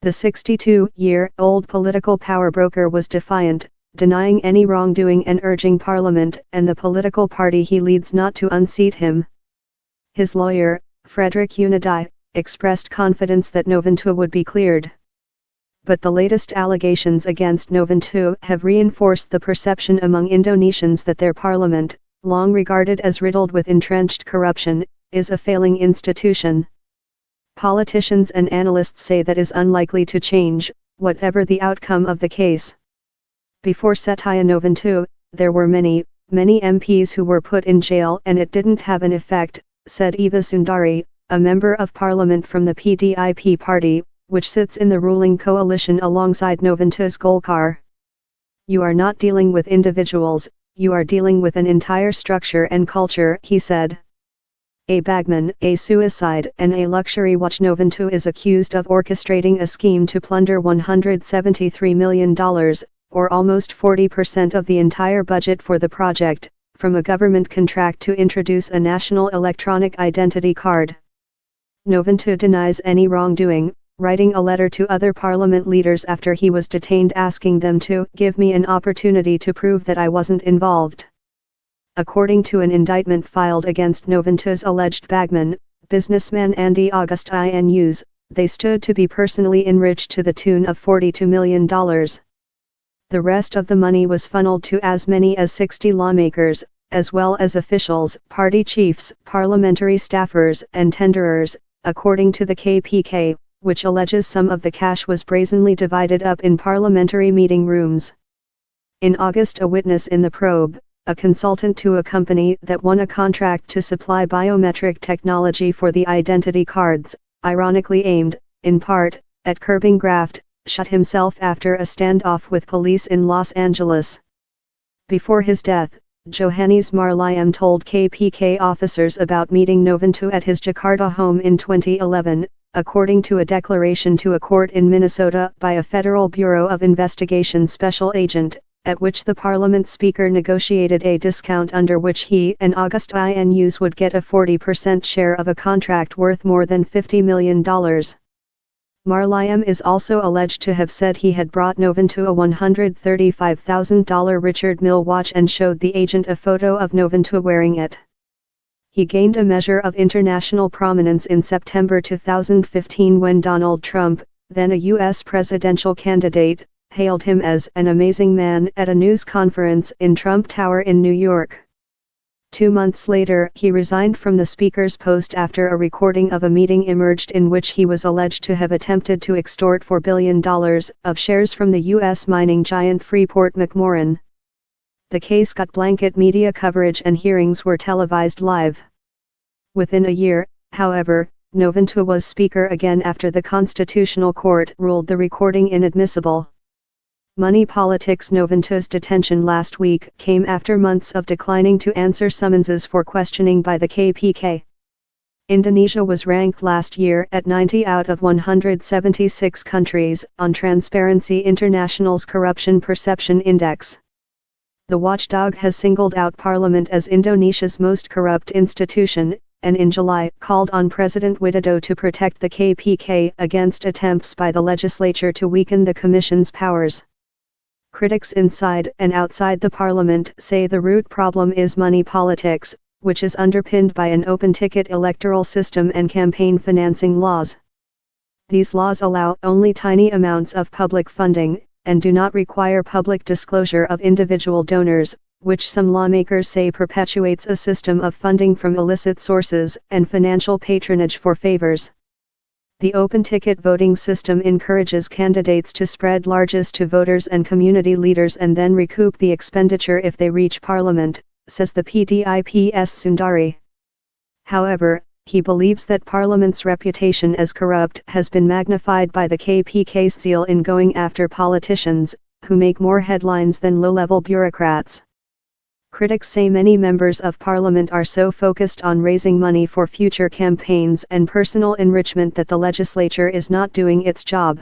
The 62-year-old political power broker was defiant, denying any wrongdoing and urging Parliament and the political party he leads not to unseat him. His lawyer, Fredrich Yunadi, expressed confidence that Novanto would be cleared. But the latest allegations against Novanto have reinforced the perception among Indonesians that their parliament, long regarded as riddled with entrenched corruption, is a failing institution. Politicians and analysts say that is unlikely to change, whatever the outcome of the case. Before Setia Novanto, there were many MPs who were put in jail and it didn't have an effect, said Eva Sundari, a member of parliament from the PDIP party, which sits in the ruling coalition alongside Novanto's Golkar. You are not dealing with individuals, you are dealing with an entire structure and culture, he said. A bagman, a suicide and a luxury watch. Novanto is accused of orchestrating a scheme to plunder $173 million, or almost 40% of the entire budget for the project, from a government contract to introduce a national electronic identity card. Novanto denies any wrongdoing, writing a letter to other parliament leaders after he was detained asking them to give me an opportunity to prove that I wasn't involved. According to an indictment filed against Novanto's alleged bagman, businessman Andi Agustinus, they stood to be personally enriched to the tune of $42 million. The rest of the money was funneled to as many as 60 lawmakers, as well as officials, party chiefs, parliamentary staffers and tenderers, according to the KPK, which alleges some of the cash was brazenly divided up in parliamentary meeting rooms. In August, a witness in the probe, a consultant to a company that won a contract to supply biometric technology for the identity cards, ironically aimed, in part, at curbing graft, shot himself after a standoff with police in Los Angeles. Before his death, Johannes Marliam told KPK officers about meeting Novanto at his Jakarta home in 2011, according to a declaration to a court in Minnesota by a Federal Bureau of Investigation special agent, at which the parliament speaker negotiated a discount under which he and Agustinus would get a 40% share of a contract worth more than $50 million. Marliam is also alleged to have said he had brought Novanto a $135,000 Richard Mille watch and showed the agent a photo of Novanto wearing it. He gained a measure of international prominence in September 2015 when Donald Trump, then a U.S. presidential candidate, hailed him as an amazing man at a news conference in Trump Tower in New York. 2 months later, he resigned from the speaker's post after a recording of a meeting emerged in which he was alleged to have attempted to extort $4 billion of shares from the U.S. mining giant Freeport-McMoRan. The case got blanket media coverage and hearings were televised live. Within a year, however, Novanto was speaker again after the Constitutional Court ruled the recording inadmissible. Money politics. Novanto's detention last week came after months of declining to answer summonses for questioning by the KPK. Indonesia was ranked last year at 90 out of 176 countries on Transparency International's Corruption Perception Index. The watchdog has singled out Parliament as Indonesia's most corrupt institution, and in July called on President Widodo to protect the KPK against attempts by the legislature to weaken the Commission's powers. Critics inside and outside the parliament say the root problem is money politics, which is underpinned by an open-ticket electoral system and campaign financing laws. These laws allow only tiny amounts of public funding, and do not require public disclosure of individual donors, which some lawmakers say perpetuates a system of funding from illicit sources and financial patronage for favors. The open-ticket voting system encourages candidates to spread largesse to voters and community leaders and then recoup the expenditure if they reach parliament, says the PDIP's Sundari. However, he believes that Parliament's reputation as corrupt has been magnified by the KPK's zeal in going after politicians, who make more headlines than low-level bureaucrats. Critics say many members of Parliament are so focused on raising money for future campaigns and personal enrichment that the legislature is not doing its job.